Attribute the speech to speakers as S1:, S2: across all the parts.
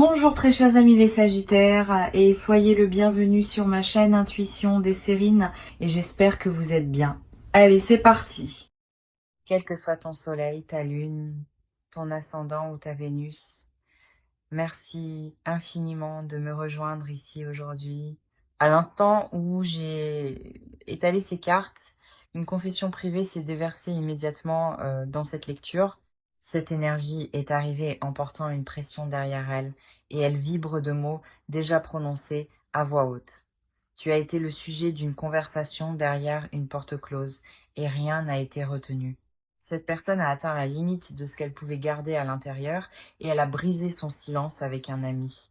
S1: Bonjour très chers amis les Sagittaires et soyez le bienvenu sur ma chaîne Intuition des Sérines et j'espère que vous êtes bien. Allez, c'est parti. Quel que soit ton soleil, ta lune, ton ascendant ou ta Vénus, merci infiniment de me rejoindre ici aujourd'hui. À l'instant où j'ai étalé ces cartes, une confession privée s'est déversée immédiatement dans cette lecture. Cette énergie est arrivée en portant une pression derrière elle, et elle vibre de mots déjà prononcés à voix haute. Tu as été le sujet d'une conversation derrière une porte close, et rien n'a été retenu. Cette personne a atteint la limite de ce qu'elle pouvait garder à l'intérieur, et elle a brisé son silence avec un ami.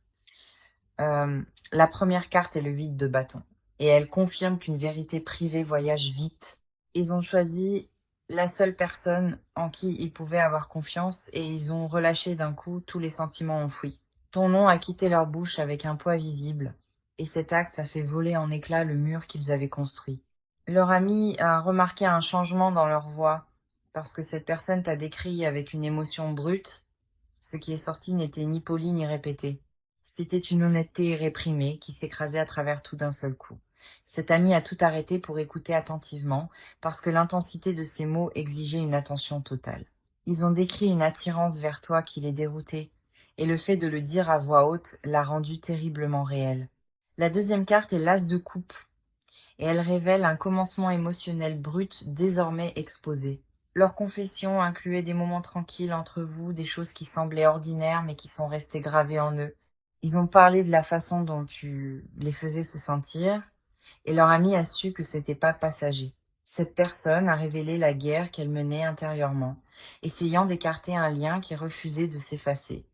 S1: La première carte est le 8 de bâton, et elle confirme qu'une vérité privée voyage vite. Ils ont choisi la seule personne en qui ils pouvaient avoir confiance et ils ont relâché d'un coup tous les sentiments enfouis. Ton nom a quitté leur bouche avec un poids visible, et cet acte a fait voler en éclats le mur qu'ils avaient construit. Leur ami a remarqué un changement dans leur voix, parce que cette personne t'a décrit avec une émotion brute. Ce qui est sorti n'était ni poli ni répété. C'était une honnêteté réprimée qui s'écrasait à travers tout d'un seul coup. Cet ami a tout arrêté pour écouter attentivement, parce que l'intensité de ses mots exigeait une attention totale. Ils ont décrit une attirance vers toi qui les déroutait, et le fait de le dire à voix haute l'a rendu terriblement réel. La deuxième carte est l'as de coupe, et elle révèle un commencement émotionnel brut désormais exposé. Leur confession incluait des moments tranquilles entre vous, des choses qui semblaient ordinaires mais qui sont restées gravées en eux. Ils ont parlé de la façon dont tu les faisais se sentir, et leur ami a su que c'était pas passager. Cette personne a révélé la guerre qu'elle menait intérieurement, essayant d'écarter un lien qui refusait de s'effacer.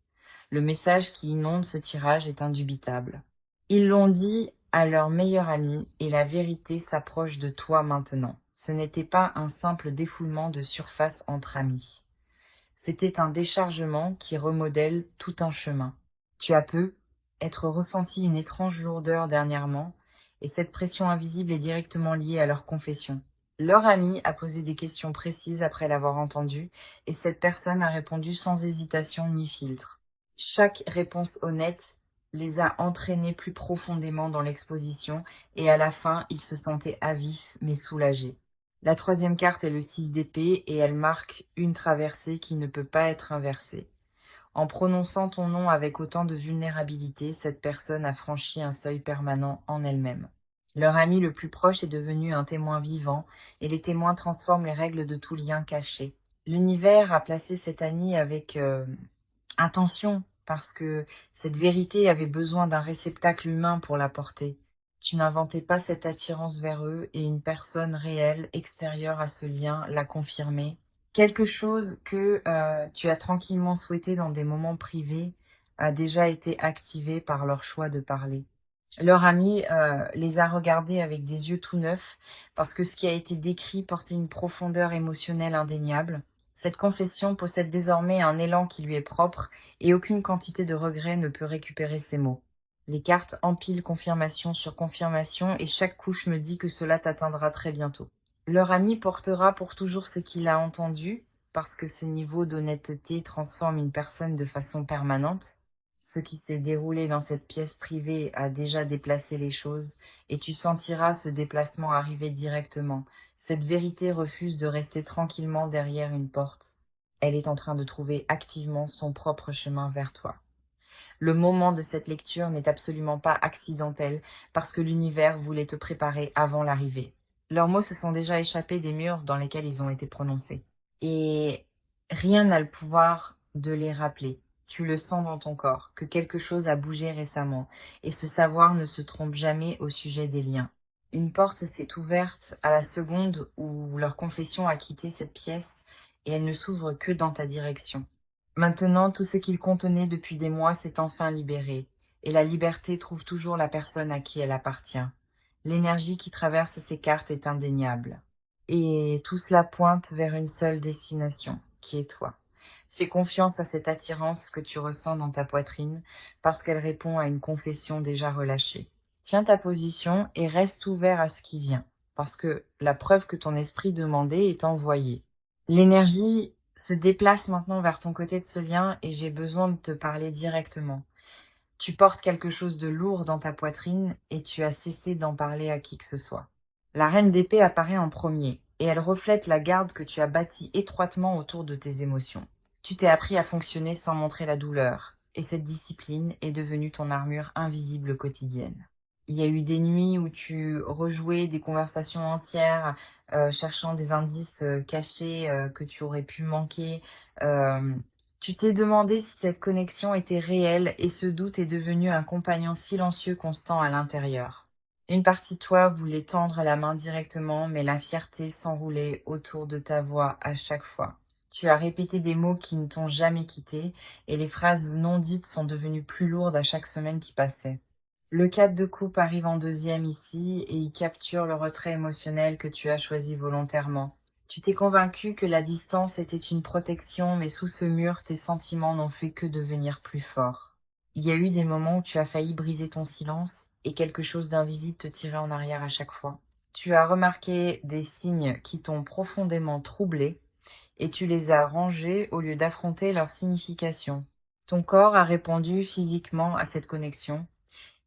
S1: Le message qui inonde ce tirage est indubitable. Ils l'ont dit à leur meilleur ami et la vérité s'approche de toi maintenant. Ce n'était pas un simple défoulement de surface entre amis. C'était un déchargement qui remodèle tout un chemin. Tu as peu être ressenti une étrange lourdeur dernièrement, et cette pression invisible est directement liée à leur confession. Leur ami a posé des questions précises après l'avoir entendu, et cette personne a répondu sans hésitation ni filtre. Chaque réponse honnête les a entraînés plus profondément dans l'exposition, et à la fin, ils se sentaient à vif mais soulagés. La troisième carte est le 6 d'épée et elle marque une traversée qui ne peut pas être inversée. En prononçant ton nom avec autant de vulnérabilité, cette personne a franchi un seuil permanent en elle-même. Leur ami le plus proche est devenu un témoin vivant et les témoins transforment les règles de tout lien caché. L'univers a placé cet ami avec intention parce que cette vérité avait besoin d'un réceptacle humain pour la porter. Tu n'inventais pas cette attirance vers eux et une personne réelle, extérieure à ce lien, l'a confirmé. Quelque chose que tu as tranquillement souhaité dans des moments privés a déjà été activé par leur choix de parler. Leur ami les a regardés avec des yeux tout neufs parce que ce qui a été décrit portait une profondeur émotionnelle indéniable. Cette confession possède désormais un élan qui lui est propre et aucune quantité de regret ne peut récupérer ces mots. Les cartes empilent confirmation sur confirmation et chaque couche me dit que cela t'atteindra très bientôt. Leur ami portera pour toujours ce qu'il a entendu, parce que ce niveau d'honnêteté transforme une personne de façon permanente. Ce qui s'est déroulé dans cette pièce privée a déjà déplacé les choses, et tu sentiras ce déplacement arriver directement. Cette vérité refuse de rester tranquillement derrière une porte. Elle est en train de trouver activement son propre chemin vers toi. Le moment de cette lecture n'est absolument pas accidentel, parce que l'univers voulait te préparer avant l'arrivée. Leurs mots se sont déjà échappés des murs dans lesquels ils ont été prononcés. Et rien n'a le pouvoir de les rappeler. Tu le sens dans ton corps, que quelque chose a bougé récemment, et ce savoir ne se trompe jamais au sujet des liens. Une porte s'est ouverte à la seconde où leur confession a quitté cette pièce, et elle ne s'ouvre que dans ta direction. Maintenant, tout ce qu'il contenait depuis des mois s'est enfin libéré, et la liberté trouve toujours la personne à qui elle appartient. L'énergie qui traverse ces cartes est indéniable. Et tout cela pointe vers une seule destination, qui est toi. Fais confiance à cette attirance que tu ressens dans ta poitrine, parce qu'elle répond à une confession déjà relâchée. Tiens ta position et reste ouvert à ce qui vient, parce que la preuve que ton esprit demandait est envoyée. L'énergie se déplace maintenant vers ton côté de ce lien et j'ai besoin de te parler directement. Tu portes quelque chose de lourd dans ta poitrine et tu as cessé d'en parler à qui que ce soit. La reine d'épée apparaît en premier, et elle reflète la garde que tu as bâtie étroitement autour de tes émotions. Tu t'es appris à fonctionner sans montrer la douleur, et cette discipline est devenue ton armure invisible quotidienne. Il y a eu des nuits où tu rejouais des conversations entières, cherchant des indices cachés que tu aurais pu manquer. Euh, Tu t'es demandé si cette connexion était réelle et ce doute est devenu un compagnon silencieux constant à l'intérieur. Une partie de toi voulait tendre la main directement, mais la fierté s'enroulait autour de ta voix à chaque fois. Tu as répété des mots qui ne t'ont jamais quitté, et les phrases non dites sont devenues plus lourdes à chaque semaine qui passait. Le 4 de coupe arrive en deuxième ici, et il capture le retrait émotionnel que tu as choisi volontairement. Tu t'es convaincu que la distance était une protection, mais sous ce mur, tes sentiments n'ont fait que devenir plus forts. Il y a eu des moments où tu as failli briser ton silence et quelque chose d'invisible te tirait en arrière à chaque fois. Tu as remarqué des signes qui t'ont profondément troublé et tu les as rangés au lieu d'affronter leur signification. Ton corps a répondu physiquement à cette connexion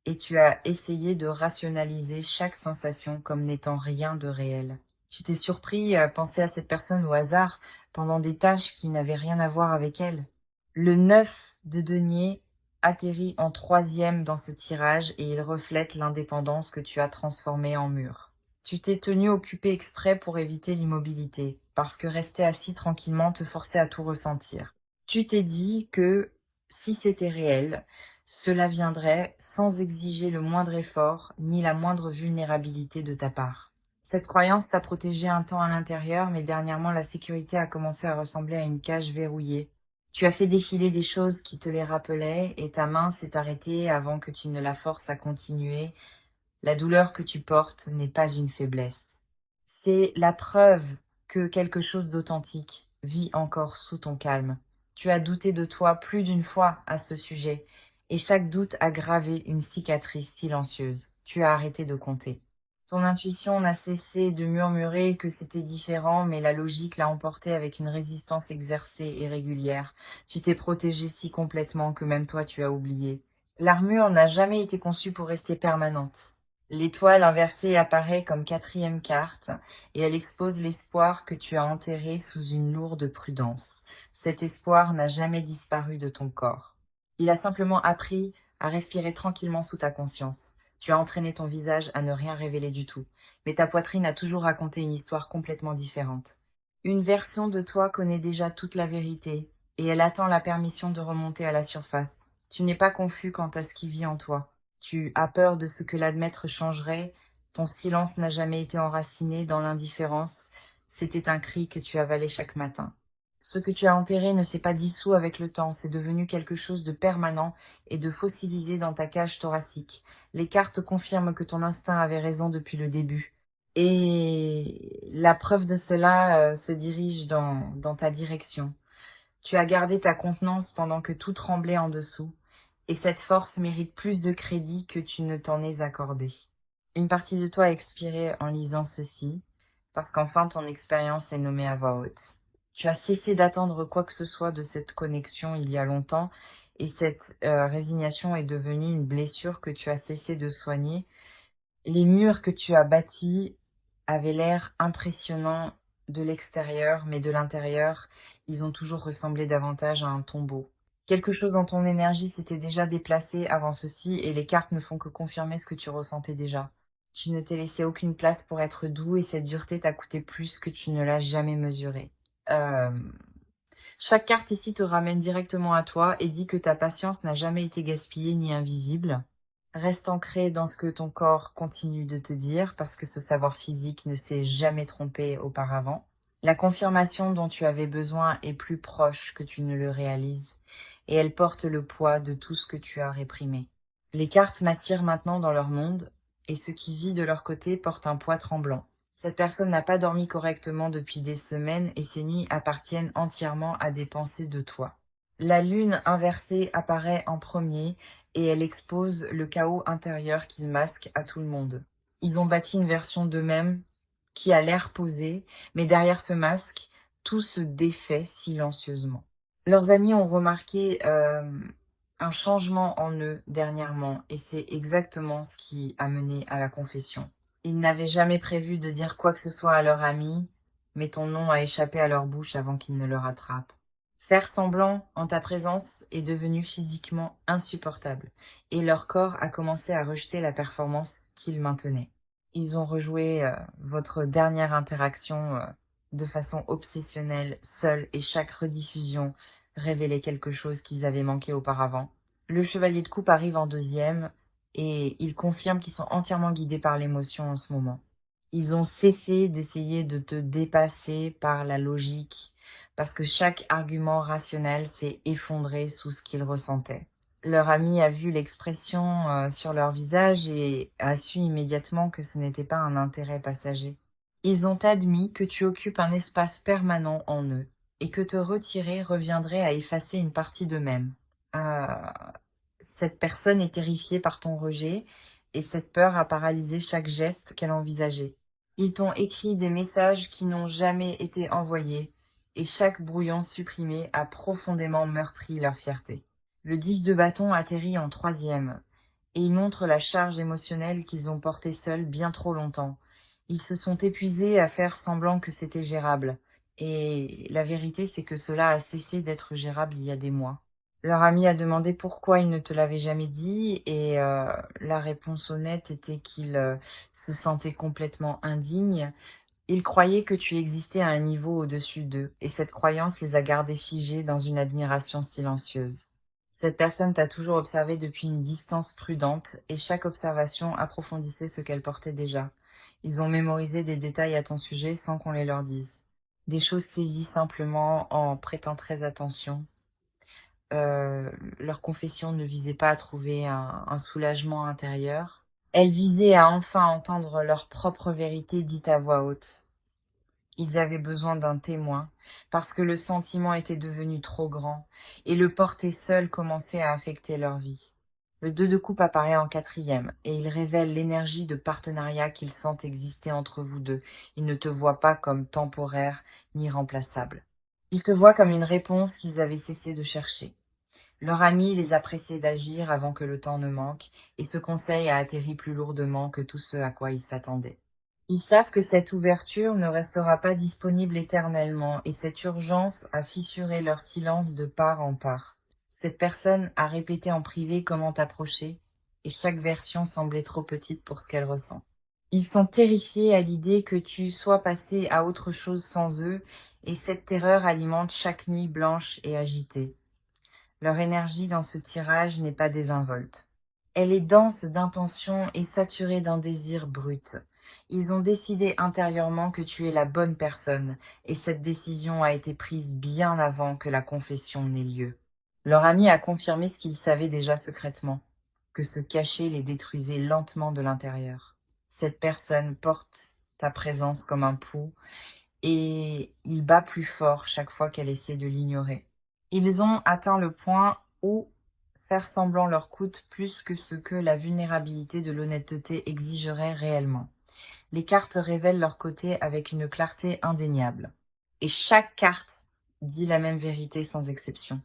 S1: et tu as essayé de rationaliser chaque sensation comme n'étant rien de réel. Tu t'es surpris à penser à cette personne au hasard pendant des tâches qui n'avaient rien à voir avec elle. Le 9 de denier atterrit en troisième dans ce tirage et il reflète l'indépendance que tu as transformée en mur. Tu t'es tenu occupé exprès pour éviter l'immobilité, parce que rester assis tranquillement te forçait à tout ressentir. Tu t'es dit que si c'était réel, cela viendrait sans exiger le moindre effort ni la moindre vulnérabilité de ta part. Cette croyance t'a protégé un temps à l'intérieur, mais dernièrement la sécurité a commencé à ressembler à une cage verrouillée. Tu as fait défiler des choses qui te les rappelaient et ta main s'est arrêtée avant que tu ne la forces à continuer. La douleur que tu portes n'est pas une faiblesse. C'est la preuve que quelque chose d'authentique vit encore sous ton calme. Tu as douté de toi plus d'une fois à ce sujet, et chaque doute a gravé une cicatrice silencieuse. Tu as arrêté de compter. Ton intuition n'a cessé de murmurer que c'était différent, mais la logique l'a emporté avec une résistance exercée et régulière. Tu t'es protégé si complètement que même toi tu as oublié. L'armure n'a jamais été conçue pour rester permanente. L'étoile inversée apparaît comme quatrième carte et elle expose l'espoir que tu as enterré sous une lourde prudence. Cet espoir n'a jamais disparu de ton corps. Il a simplement appris à respirer tranquillement sous ta conscience. Tu as entraîné ton visage à ne rien révéler du tout, mais ta poitrine a toujours raconté une histoire complètement différente. Une version de toi connaît déjà toute la vérité et elle attend la permission de remonter à la surface. Tu n'es pas confus quant à ce qui vit en toi. Tu as peur de ce que l'admettre changerait. Ton silence n'a jamais été enraciné dans l'indifférence. C'était un cri que tu avalais chaque matin. Ce que tu as enterré ne s'est pas dissous avec le temps, c'est devenu quelque chose de permanent et de fossilisé dans ta cage thoracique. Les cartes confirment que ton instinct avait raison depuis le début. Et la preuve de cela se dirige dans ta direction. Tu as gardé ta contenance pendant que tout tremblait en dessous, et cette force mérite plus de crédit que tu ne t'en es accordé. Une partie de toi a expiré en lisant ceci, parce qu'enfin ton expérience est nommée à voix haute. Tu as cessé d'attendre quoi que ce soit de cette connexion il y a longtemps, et cette résignation est devenue une blessure que tu as cessé de soigner. Les murs que tu as bâtis avaient l'air impressionnants de l'extérieur, mais de l'intérieur, ils ont toujours ressemblé davantage à un tombeau. Quelque chose dans ton énergie s'était déjà déplacé avant ceci, et les cartes ne font que confirmer ce que tu ressentais déjà. Tu ne t'es laissé aucune place pour être doux, et cette dureté t'a coûté plus que tu ne l'as jamais mesuré. Euh, Chaque carte ici te ramène directement à toi et dit que ta patience n'a jamais été gaspillée ni invisible. Reste ancré dans ce que ton corps continue de te dire, parce que ce savoir physique ne s'est jamais trompé auparavant. La confirmation dont tu avais besoin est plus proche que tu ne le réalises, et elle porte le poids de tout ce que tu as réprimé. Les cartes m'attirent maintenant dans leur monde, et ce qui vit de leur côté porte un poids tremblant. Cette personne n'a pas dormi correctement depuis des semaines, et ses nuits appartiennent entièrement à des pensées de toi. La lune inversée apparaît en premier, et elle expose le chaos intérieur qu'ils masquent à tout le monde. Ils ont bâti une version d'eux-mêmes qui a l'air posée, mais derrière ce masque, tout se défait silencieusement. Leurs amis ont remarqué un changement en eux dernièrement, et c'est exactement ce qui a mené à la confession. Ils n'avaient jamais prévu de dire quoi que ce soit à leur ami, mais ton nom a échappé à leur bouche avant qu'ils ne le rattrapent. Faire semblant en ta présence est devenu physiquement insupportable, et leur corps a commencé à rejeter la performance qu'ils maintenaient. Ils ont rejoué votre dernière interaction de façon obsessionnelle, seuls, et chaque rediffusion révélait quelque chose qu'ils avaient manqué auparavant. Le chevalier de coupe arrive en deuxième, et il confirme qu'ils sont entièrement guidés par l'émotion en ce moment. Ils ont cessé d'essayer de te dépasser par la logique, parce que chaque argument rationnel s'est effondré sous ce qu'ils ressentaient. Leur ami a vu l'expression sur leur visage et a su immédiatement que ce n'était pas un intérêt passager. Ils ont admis que tu occupes un espace permanent en eux et que te retirer reviendrait à effacer une partie d'eux-mêmes. Cette personne est terrifiée par ton rejet et cette peur a paralysé chaque geste qu'elle envisageait. Ils t'ont écrit des messages qui n'ont jamais été envoyés et chaque brouillon supprimé a profondément meurtri leur fierté. Le 10 de bâton atterrit en troisième, et il montre la charge émotionnelle qu'ils ont portée seuls bien trop longtemps. Ils se sont épuisés à faire semblant que c'était gérable, et la vérité c'est que cela a cessé d'être gérable il y a des mois. Leur ami a demandé pourquoi il ne te l'avait jamais dit, et la réponse honnête était qu'il se sentait complètement indigne. Ils croyaient que tu existais à un niveau au-dessus d'eux, et cette croyance les a gardés figés dans une admiration silencieuse. Cette personne t'a toujours observé depuis une distance prudente, et chaque observation approfondissait ce qu'elle portait déjà. Ils ont mémorisé des détails à ton sujet sans qu'on les leur dise. Des choses saisies simplement en prêtant très attention. Leur confession ne visait pas à trouver un soulagement intérieur. Elle visait à enfin entendre leur propre vérité dite à voix haute. Ils avaient besoin d'un témoin, parce que le sentiment était devenu trop grand, et le porter seul commençait à affecter leur vie. Le 2 de coupe apparaît en quatrième, et il révèle l'énergie de partenariat qu'ils sentent exister entre vous deux. Ils ne te voient pas comme temporaire ni remplaçable. Ils te voient comme une réponse qu'ils avaient cessé de chercher. Leur ami les a pressés d'agir avant que le temps ne manque, et ce conseil a atterri plus lourdement que tout ce à quoi ils s'attendaient. Ils savent que cette ouverture ne restera pas disponible éternellement, et cette urgence a fissuré leur silence de part en part. Cette personne a répété en privé comment t'approcher, et chaque version semblait trop petite pour ce qu'elle ressent. Ils sont terrifiés à l'idée que tu sois passé à autre chose sans eux, et cette terreur alimente chaque nuit blanche et agitée. Leur énergie dans ce tirage n'est pas désinvolte. Elle est dense d'intention et saturée d'un désir brut. Ils ont décidé intérieurement que tu es la bonne personne, et cette décision a été prise bien avant que la confession n'ait lieu. Leur ami a confirmé ce qu'ils savaient déjà secrètement, que se cacher les détruisait lentement de l'intérieur. Cette personne porte ta présence comme un pouls, et il bat plus fort chaque fois qu'elle essaie de l'ignorer. Ils ont atteint le point où faire semblant leur coûte plus que ce que la vulnérabilité de l'honnêteté exigerait réellement. Les cartes révèlent leur côté avec une clarté indéniable. Et chaque carte dit la même vérité sans exception.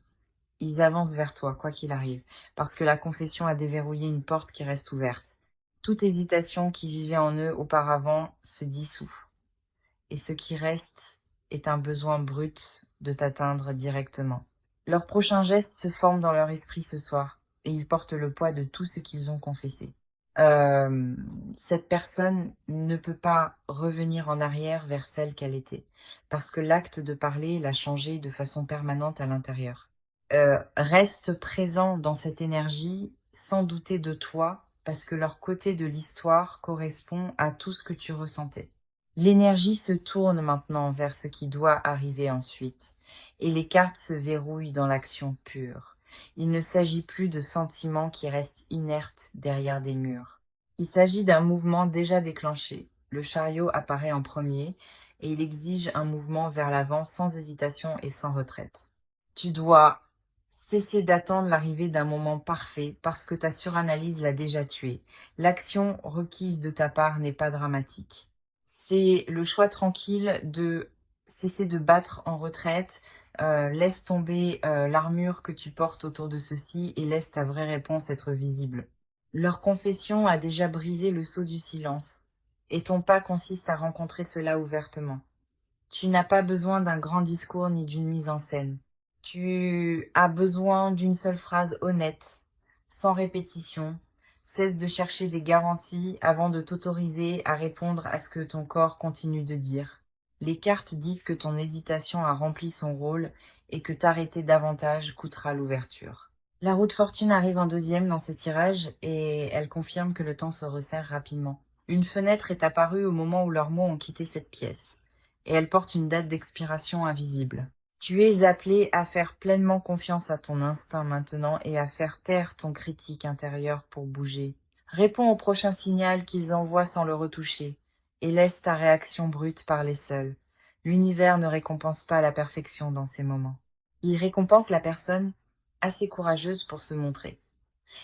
S1: Ils avancent vers toi, quoi qu'il arrive, parce que la confession a déverrouillé une porte qui reste ouverte. Toute hésitation qui vivait en eux auparavant se dissout. Et ce qui reste est un besoin brut de t'atteindre directement. Leurs prochains gestes se forment dans leur esprit ce soir, et ils portent le poids de tout ce qu'ils ont confessé. Cette personne ne peut pas revenir en arrière vers celle qu'elle était, parce que l'acte de parler l'a changée de façon permanente à l'intérieur. Reste présent dans cette énergie, sans douter de toi, parce que leur côté de l'histoire correspond à tout ce que tu ressentais. L'énergie se tourne maintenant vers ce qui doit arriver ensuite, et les cartes se verrouillent dans l'action pure. Il ne s'agit plus de sentiments qui restent inertes derrière des murs. Il s'agit d'un mouvement déjà déclenché. Le chariot apparaît en premier, et il exige un mouvement vers l'avant sans hésitation et sans retraite. Tu dois cesser d'attendre l'arrivée d'un moment parfait parce que ta suranalyse l'a déjà tué. L'action requise de ta part n'est pas dramatique. C'est le choix tranquille de cesser de battre en retraite, Laisse tomber l'armure que tu portes autour de ceci et laisse ta vraie réponse être visible. Leur confession a déjà brisé le sceau du silence, et ton pas consiste à rencontrer cela ouvertement. Tu n'as pas besoin d'un grand discours ni d'une mise en scène. Tu as besoin d'une seule phrase honnête, sans répétition. Cesse de chercher des garanties avant de t'autoriser à répondre à ce que ton corps continue de dire. Les cartes disent que ton hésitation a rempli son rôle et que t'arrêter davantage coûtera l'ouverture. La roue de fortune arrive en deuxième dans ce tirage et elle confirme que le temps se resserre rapidement. Une fenêtre est apparue au moment où leurs mots ont quitté cette pièce, et elle porte une date d'expiration invisible. Tu es appelé à faire pleinement confiance à ton instinct maintenant et à faire taire ton critique intérieur pour bouger. Réponds au prochain signal qu'ils envoient sans le retoucher, et laisse ta réaction brute parler seule. L'univers ne récompense pas la perfection dans ces moments. Il récompense la personne assez courageuse pour se montrer.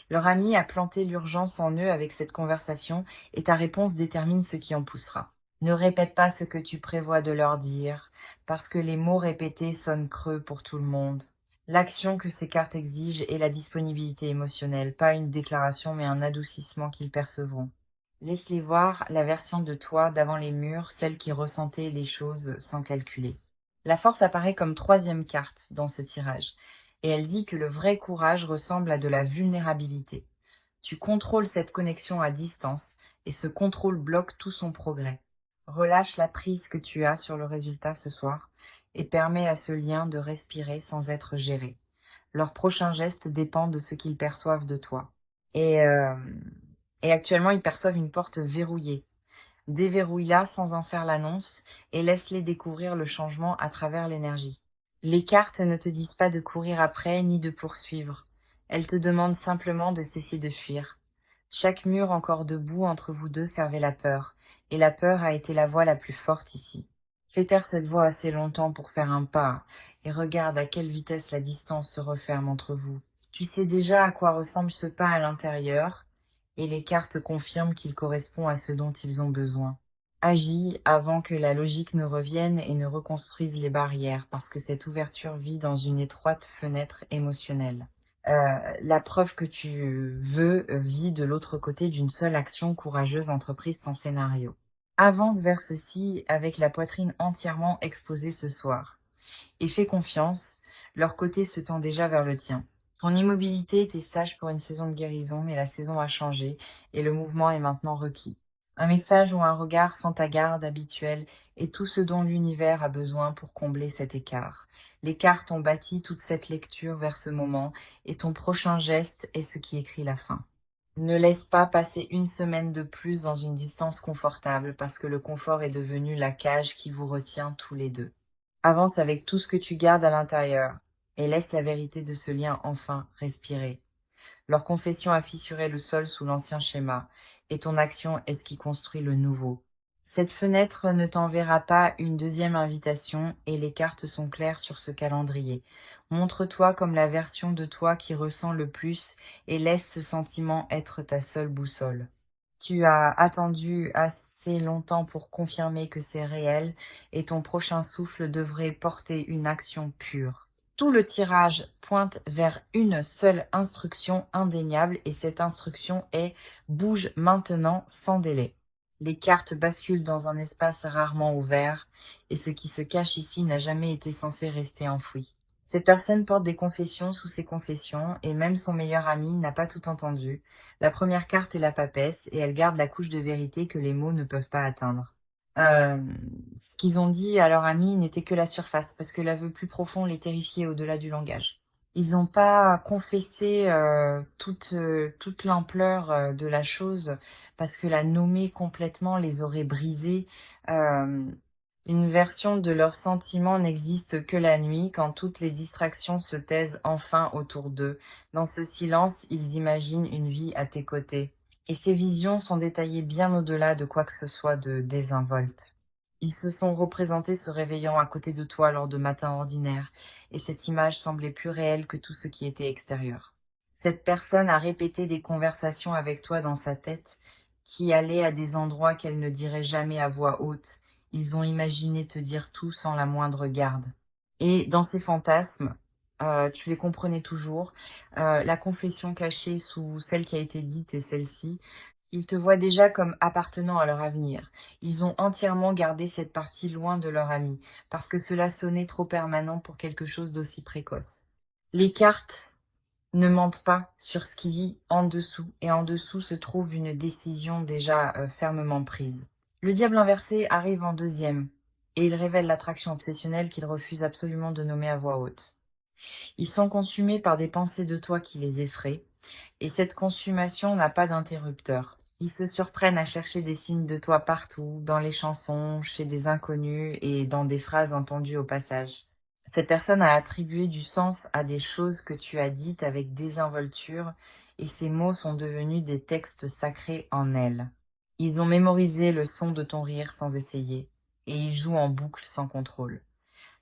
S1: Leur ami a planté l'urgence en eux avec cette conversation et ta réponse détermine ce qui en poussera. Ne répète pas ce que tu prévois de leur dire, parce que les mots répétés sonnent creux pour tout le monde. L'action que ces cartes exigent est la disponibilité émotionnelle, pas une déclaration mais un adoucissement qu'ils percevront. Laisse-les voir la version de toi d'avant les murs, celle qui ressentait les choses sans calculer. La force apparaît comme troisième carte dans ce tirage, et elle dit que le vrai courage ressemble à de la vulnérabilité. Tu contrôles cette connexion à distance, et ce contrôle bloque tout son progrès. Relâche la prise que tu as sur le résultat ce soir, et permets à ce lien de respirer sans être géré. Leur prochain geste dépend de ce qu'ils perçoivent de toi. Et actuellement, ils perçoivent une porte verrouillée. Déverrouille-la sans en faire l'annonce et laisse-les découvrir le changement à travers l'énergie. Les cartes ne te disent pas de courir après ni de poursuivre. Elles te demandent simplement de cesser de fuir. Chaque mur encore debout entre vous deux servait la peur, et la peur a été la voix la plus forte ici. Fais taire cette voix assez longtemps pour faire un pas, et regarde à quelle vitesse la distance se referme entre vous. Tu sais déjà à quoi ressemble ce pas à l'intérieur, et les cartes confirment qu'il correspond à ce dont ils ont besoin. Agis avant que la logique ne revienne et ne reconstruise les barrières, parce que cette ouverture vit dans une étroite fenêtre émotionnelle. La preuve que tu veux vit de l'autre côté d'une seule action courageuse entreprise sans scénario. Avance vers ceci avec la poitrine entièrement exposée ce soir. Et fais confiance, leur côté se tend déjà vers le tien. Ton immobilité était sage pour une saison de guérison, mais la saison a changé et le mouvement est maintenant requis. Un message ou un regard sans ta garde habituelle est tout ce dont l'univers a besoin pour combler cet écart. Les cartes ont bâti toute cette lecture vers ce moment et ton prochain geste est ce qui écrit la fin. Ne laisse pas passer une semaine de plus dans une distance confortable parce que le confort est devenu la cage qui vous retient tous les deux. Avance avec tout ce que tu gardes à l'intérieur et laisse la vérité de ce lien enfin respirer. Leur confession a fissuré le sol sous l'ancien schéma, et ton action est ce qui construit le nouveau. Cette fenêtre ne t'enverra pas une deuxième invitation, et les cartes sont claires sur ce calendrier. Montre-toi comme la version de toi qui ressent le plus, et laisse ce sentiment être ta seule boussole. Tu as attendu assez longtemps pour confirmer que c'est réel, et ton prochain souffle devrait porter une action pure. Tout le tirage pointe vers une seule instruction indéniable et cette instruction est « bouge maintenant sans délai ». Les cartes basculent dans un espace rarement ouvert et ce qui se cache ici n'a jamais été censé rester enfoui. Cette personne porte des confessions sous ses confessions et même son meilleur ami n'a pas tout entendu. La première carte est la papesse et elle garde la couche de vérité que les mots ne peuvent pas atteindre. Ce qu'ils ont dit à leur ami n'était que la surface, parce que l'aveu plus profond les terrifiait au-delà du langage. Ils n'ont pas confessé toute l'ampleur de la chose, parce que la nommer complètement les aurait brisés. Une version de leurs sentiments n'existe que la nuit, quand toutes les distractions se taisent enfin autour d'eux. Dans ce silence, ils imaginent une vie à tes côtés. Et ces visions sont détaillées bien au-delà de quoi que ce soit de désinvolte. Ils se sont représentés se réveillant à côté de toi lors de matins ordinaires, et cette image semblait plus réelle que tout ce qui était extérieur. Cette personne a répété des conversations avec toi dans sa tête, qui allaient à des endroits qu'elle ne dirait jamais à voix haute. Ils ont imaginé te dire tout sans la moindre garde. Et dans ces fantasmes, tu les comprenais toujours. La confession cachée sous celle qui a été dite et celle-ci, ils te voient déjà comme appartenant à leur avenir. Ils ont entièrement gardé cette partie loin de leur ami, parce que cela sonnait trop permanent pour quelque chose d'aussi précoce. Les cartes ne mentent pas sur ce qu'il y a en dessous, et en dessous se trouve une décision déjà fermement prise. Le diable inversé arrive en deuxième, et il révèle l'attraction obsessionnelle qu'il refuse absolument de nommer à voix haute. Ils sont consumés par des pensées de toi qui les effraient, et cette consommation n'a pas d'interrupteur. Ils se surprennent à chercher des signes de toi partout, dans les chansons, chez des inconnus et dans des phrases entendues au passage. Cette personne a attribué du sens à des choses que tu as dites avec désinvolture, et ces mots sont devenus des textes sacrés en elle. Ils ont mémorisé le son de ton rire sans essayer, et ils jouent en boucle sans contrôle.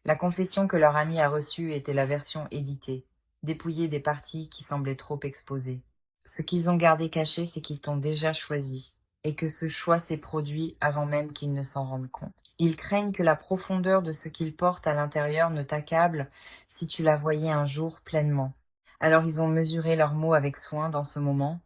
S1: La confession que leur ami a reçue était la version éditée, dépouillée des parties qui semblaient trop exposées. Ce qu'ils ont gardé caché, c'est qu'ils t'ont déjà choisi, et que ce choix s'est produit avant même qu'ils ne s'en rendent compte. Ils craignent que la profondeur de ce qu'ils portent à l'intérieur ne t'accable si tu la voyais un jour pleinement. Alors ils ont mesuré leurs mots avec soin dans ce moment,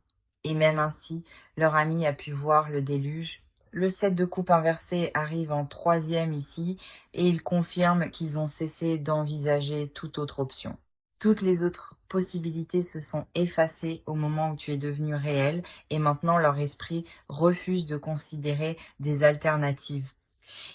S1: et même ainsi, leur ami a pu voir le déluge. Le 7 de coupe inversé arrive en troisième ici, et il confirme qu'ils ont cessé d'envisager toute autre option. Toutes les autres possibilités se sont effacées au moment où tu es devenu réel, et maintenant leur esprit refuse de considérer des alternatives.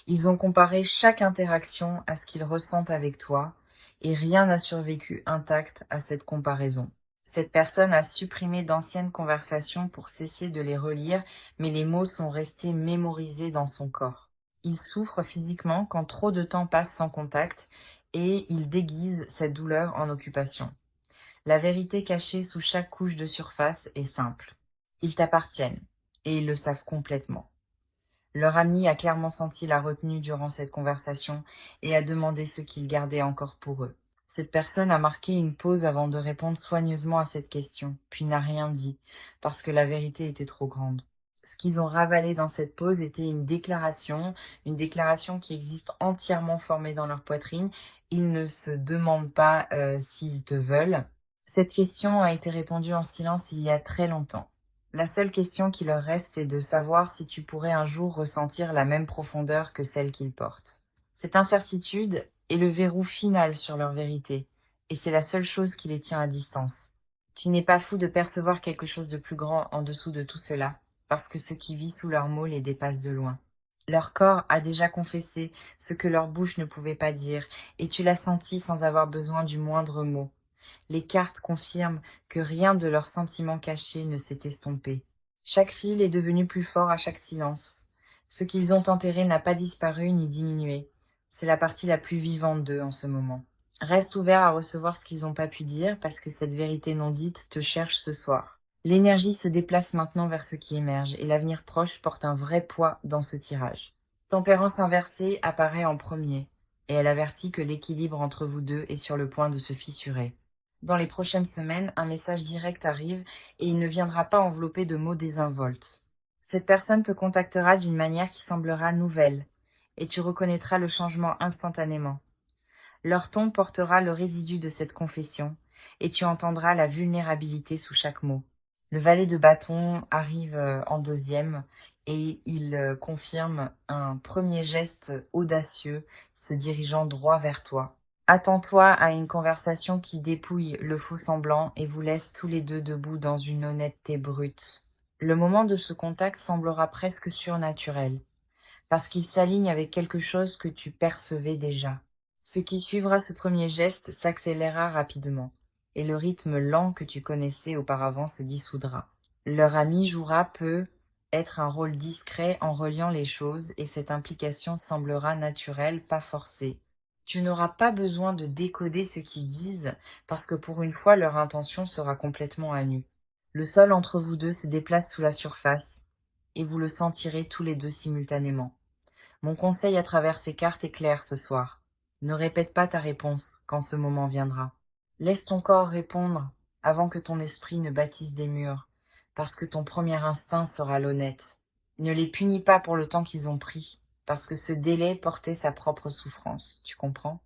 S1: Ils ont comparé chaque interaction à ce qu'ils ressentent avec toi, et rien n'a survécu intact à cette comparaison. Cette personne a supprimé d'anciennes conversations pour cesser de les relire, mais les mots sont restés mémorisés dans son corps. Il souffre physiquement quand trop de temps passe sans contact, et il déguise cette douleur en occupation. La vérité cachée sous chaque couche de surface est simple. Ils t'appartiennent, et ils le savent complètement. Leur ami a clairement senti la retenue durant cette conversation et a demandé ce qu'ils gardaient encore pour eux. Cette personne a marqué une pause avant de répondre soigneusement à cette question, puis n'a rien dit, parce que la vérité était trop grande. Ce qu'ils ont ravalé dans cette pause était une déclaration qui existe entièrement formée dans leur poitrine. Ils ne se demandent pas s'ils te veulent. Cette question a été répondue en silence il y a très longtemps. La seule question qui leur reste est de savoir si tu pourrais un jour ressentir la même profondeur que celle qu'ils portent. Cette incertitude est le verrou final sur leur vérité, et c'est la seule chose qui les tient à distance. Tu n'es pas fou de percevoir quelque chose de plus grand en dessous de tout cela, parce que ce qui vit sous leurs mots les dépasse de loin. Leur corps a déjà confessé ce que leur bouche ne pouvait pas dire, et tu l'as senti sans avoir besoin du moindre mot. Les cartes confirment que rien de leurs sentiments cachés ne s'est estompé. Chaque fil est devenu plus fort à chaque silence. Ce qu'ils ont enterré n'a pas disparu ni diminué. C'est la partie la plus vivante d'eux en ce moment. Reste ouvert à recevoir ce qu'ils n'ont pas pu dire parce que cette vérité non dite te cherche ce soir. L'énergie se déplace maintenant vers ce qui émerge et l'avenir proche porte un vrai poids dans ce tirage. Tempérance inversée apparaît en premier et elle avertit que l'équilibre entre vous deux est sur le point de se fissurer. Dans les prochaines semaines, un message direct arrive et il ne viendra pas enveloppé de mots désinvoltes. Cette personne te contactera d'une manière qui semblera nouvelle et tu reconnaîtras le changement instantanément. Leur ton portera le résidu de cette confession et tu entendras la vulnérabilité sous chaque mot. Le valet de bâton arrive en deuxième et il confirme un premier geste audacieux se dirigeant droit vers toi. Attends-toi à une conversation qui dépouille le faux semblant et vous laisse tous les deux debout dans une honnêteté brute. Le moment de ce contact semblera presque surnaturel, parce qu'il s'aligne avec quelque chose que tu percevais déjà. Ce qui suivra ce premier geste s'accélérera rapidement, et le rythme lent que tu connaissais auparavant se dissoudra. Leur ami jouera peut être un rôle discret en reliant les choses, et cette implication semblera naturelle, pas forcée. Tu n'auras pas besoin de décoder ce qu'ils disent, parce que pour une fois leur intention sera complètement à nu. Le sol entre vous deux se déplace sous la surface, et vous le sentirez tous les deux simultanément. Mon conseil à travers ces cartes est clair ce soir. Ne répète pas ta réponse quand ce moment viendra. Laisse ton corps répondre avant que ton esprit ne bâtisse des murs, parce que ton premier instinct sera l'honnête. Ne les punis pas pour le temps qu'ils ont pris, parce que ce délai portait sa propre souffrance, tu comprends?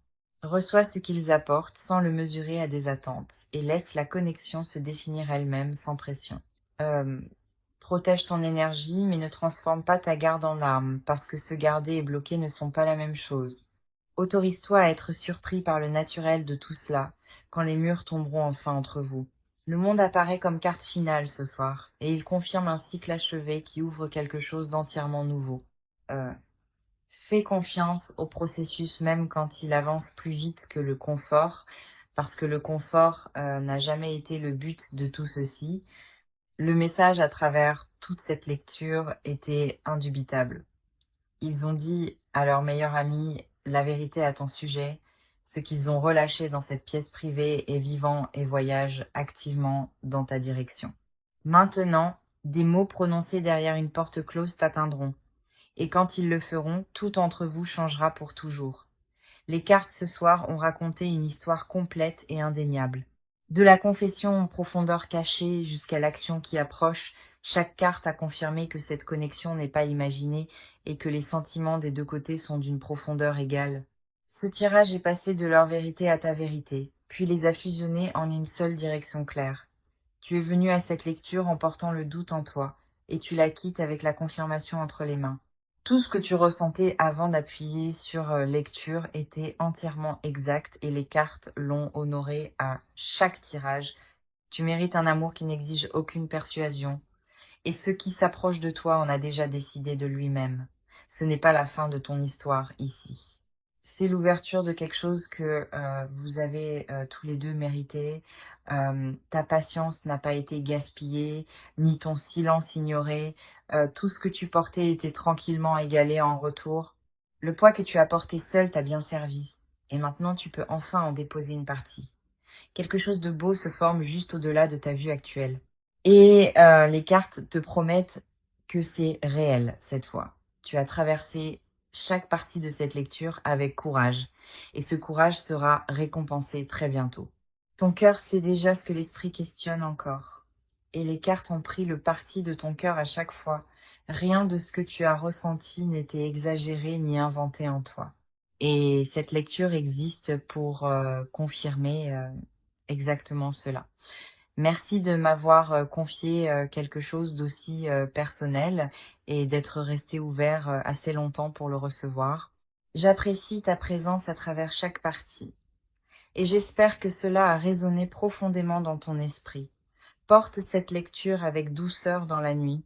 S1: Reçois ce qu'ils apportent sans le mesurer à des attentes et laisse la connexion se définir elle-même sans pression. Euh, Protège ton énergie mais ne transforme pas ta garde en arme parce que se garder et bloquer ne sont pas la même chose. Autorise-toi à être surpris par le naturel de tout cela quand les murs tomberont enfin entre vous. Le monde apparaît comme carte finale ce soir et il confirme un cycle achevé qui ouvre quelque chose d'entièrement nouveau. Euh, Fais confiance au processus même quand il avance plus vite que le confort, parce que le confort n'a jamais été le but de tout ceci. Le message à travers toute cette lecture était indubitable. Ils ont dit à leur meilleur ami la vérité à ton sujet, ce qu'ils ont relâché dans cette pièce privée est vivant et voyage activement dans ta direction. Maintenant, des mots prononcés derrière une porte close t'atteindront. Et quand ils le feront, tout entre vous changera pour toujours. Les cartes ce soir ont raconté une histoire complète et indéniable. De la confession en profondeur cachée jusqu'à l'action qui approche, chaque carte a confirmé que cette connexion n'est pas imaginée et que les sentiments des deux côtés sont d'une profondeur égale. Ce tirage est passé de leur vérité à ta vérité, puis les a fusionnés en une seule direction claire. Tu es venu à cette lecture en portant le doute en toi, et tu la quittes avec la confirmation entre les mains. Tout ce que tu ressentais avant d'appuyer sur lecture était entièrement exact et les cartes l'ont honoré à chaque tirage. Tu mérites un amour qui n'exige aucune persuasion. Et ce qui s'approche de toi en a déjà décidé de lui-même. Ce n'est pas la fin de ton histoire ici. C'est l'ouverture de quelque chose que vous avez tous les deux mérité. Ta patience n'a pas été gaspillée, ni ton silence ignoré. Tout ce que tu portais était tranquillement égalé en retour. Le poids que tu as porté seul t'a bien servi. Et maintenant tu peux enfin en déposer une partie. Quelque chose de beau se forme juste au-delà de ta vue actuelle. Et les cartes te promettent que c'est réel cette fois. Tu as traversé chaque partie de cette lecture avec courage. Et ce courage sera récompensé très bientôt. Ton cœur sait déjà ce que l'esprit questionne encore. Et les cartes ont pris le parti de ton cœur à chaque fois. Rien de ce que tu as ressenti n'était exagéré ni inventé en toi. Et cette lecture existe pour confirmer exactement cela. Merci de m'avoir confié quelque chose d'aussi personnel et d'être resté ouvert assez longtemps pour le recevoir. J'apprécie ta présence à travers chaque partie et j'espère que cela a résonné profondément dans ton esprit. Porte cette lecture avec douceur dans la nuit,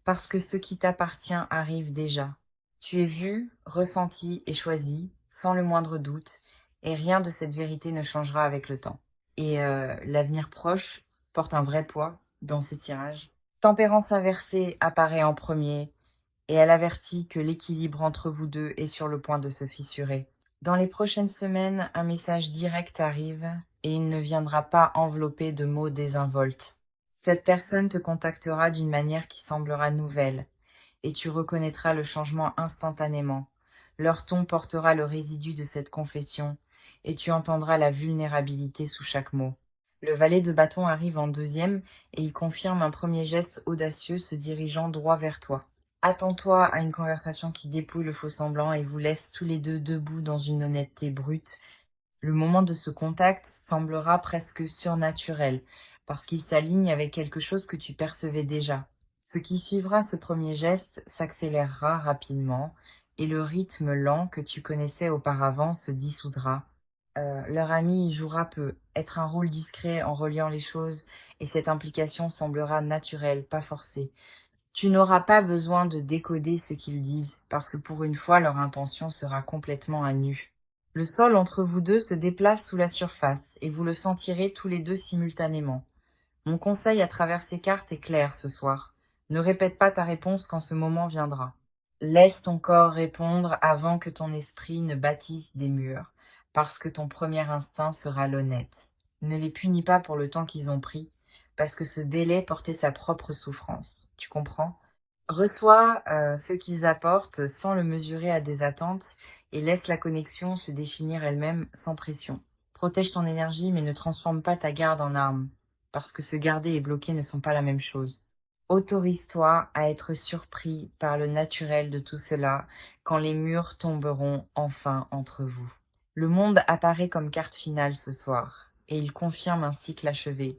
S1: parce que ce qui t'appartient arrive déjà. Tu es vu, ressenti et choisi, sans le moindre doute, et rien de cette vérité ne changera avec le temps. Et l'avenir proche porte un vrai poids dans ce tirage. Tempérance inversée apparaît en premier, et elle avertit que l'équilibre entre vous deux est sur le point de se fissurer. Dans les prochaines semaines, un message direct arrive, et il ne viendra pas enveloppé de mots désinvoltes. Cette personne te contactera d'une manière qui semblera nouvelle, et tu reconnaîtras le changement instantanément. Leur ton portera le résidu de cette confession, et tu entendras la vulnérabilité sous chaque mot. Le valet de bâton arrive en deuxième, et il confirme un premier geste audacieux se dirigeant droit vers toi. Attends-toi à une conversation qui dépouille le faux-semblant et vous laisse tous les deux debout dans une honnêteté brute. Le moment de ce contact semblera presque surnaturel, parce qu'il s'aligne avec quelque chose que tu percevais déjà. Ce qui suivra ce premier geste s'accélérera rapidement, et le rythme lent que tu connaissais auparavant se dissoudra. Leur ami y jouera peut être un rôle discret en reliant les choses, et cette implication semblera naturelle, pas forcée. Tu n'auras pas besoin de décoder ce qu'ils disent, parce que pour une fois leur intention sera complètement à nu. Le sol entre vous deux se déplace sous la surface, et vous le sentirez tous les deux simultanément. Mon conseil à travers ces cartes est clair ce soir. Ne répète pas ta réponse quand ce moment viendra. Laisse ton corps répondre avant que ton esprit ne bâtisse des murs, parce que ton premier instinct sera l'honnête. Ne les punis pas pour le temps qu'ils ont pris, parce que ce délai portait sa propre souffrance. Tu comprends? Reçois ce qu'ils apportent sans le mesurer à des attentes et laisse la connexion se définir elle-même sans pression. Protège ton énergie mais ne transforme pas ta garde en arme, parce que se garder et bloquer ne sont pas la même chose. Autorise-toi à être surpris par le naturel de tout cela quand les murs tomberont enfin entre vous. Le monde apparaît comme carte finale ce soir, et il confirme un cycle achevé,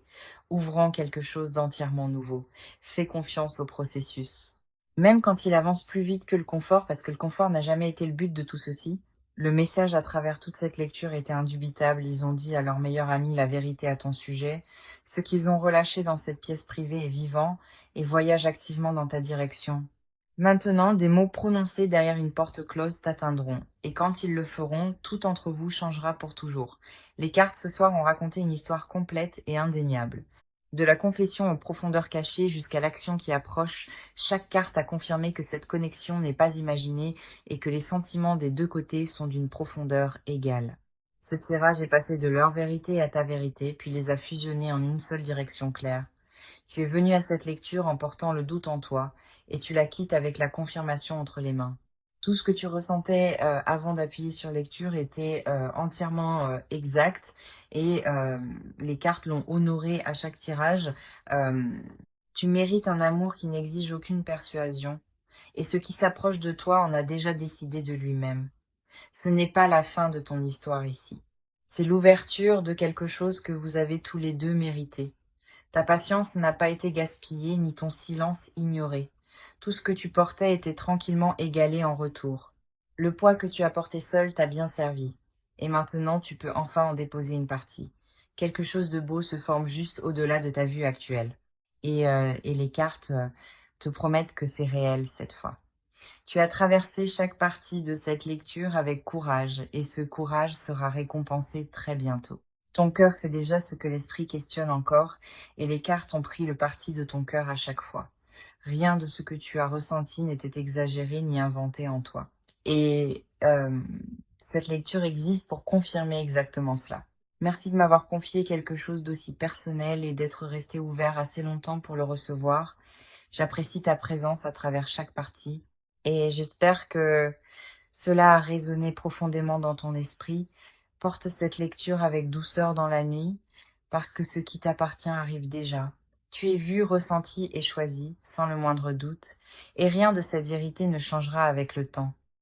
S1: ouvrant quelque chose d'entièrement nouveau. Fais confiance au processus. Même quand il avance plus vite que le confort, parce que le confort n'a jamais été le but de tout ceci, le message à travers toute cette lecture était indubitable. Ils ont dit à leur meilleur ami la vérité à ton sujet. Ce qu'ils ont relâché dans cette pièce privée est vivant et voyage activement dans ta direction. Maintenant, des mots prononcés derrière une porte close t'atteindront, et quand ils le feront, tout entre vous changera pour toujours. Les cartes ce soir ont raconté une histoire complète et indéniable. De la confession aux profondeurs cachées jusqu'à l'action qui approche, chaque carte a confirmé que cette connexion n'est pas imaginée et que les sentiments des deux côtés sont d'une profondeur égale. Ce tirage est passé de leur vérité à ta vérité, puis les a fusionnés en une seule direction claire. Tu es venu à cette lecture en portant le doute en toi, et tu la quittes avec la confirmation entre les mains. Tout ce que tu ressentais avant d'appuyer sur lecture était entièrement exact, et les cartes l'ont honoré à chaque tirage. Euh, Tu mérites un amour qui n'exige aucune persuasion, et ce qui s'approche de toi en a déjà décidé de lui-même. Ce n'est pas la fin de ton histoire ici. C'est l'ouverture de quelque chose que vous avez tous les deux mérité. Ta patience n'a pas été gaspillée, ni ton silence ignoré. Tout ce que tu portais était tranquillement égalé en retour. Le poids que tu as porté seul t'a bien servi. Et maintenant, tu peux enfin en déposer une partie. Quelque chose de beau se forme juste au-delà de ta vue actuelle. Et les cartes te promettent que c'est réel cette fois. Tu as traversé chaque partie de cette lecture avec courage, et ce courage sera récompensé très bientôt. Ton cœur sait déjà ce que l'esprit questionne encore, et les cartes ont pris le parti de ton cœur à chaque fois. Rien de ce que tu as ressenti n'était exagéré ni inventé en toi. Et cette lecture existe pour confirmer exactement cela. Merci de m'avoir confié quelque chose d'aussi personnel et d'être resté ouvert assez longtemps pour le recevoir. J'apprécie ta présence à travers chaque partie et j'espère que cela a résonné profondément dans ton esprit. Porte cette lecture avec douceur dans la nuit, parce que ce qui t'appartient arrive déjà. Tu es vu, ressenti et choisi, sans le moindre doute, et rien de cette vérité ne changera avec le temps.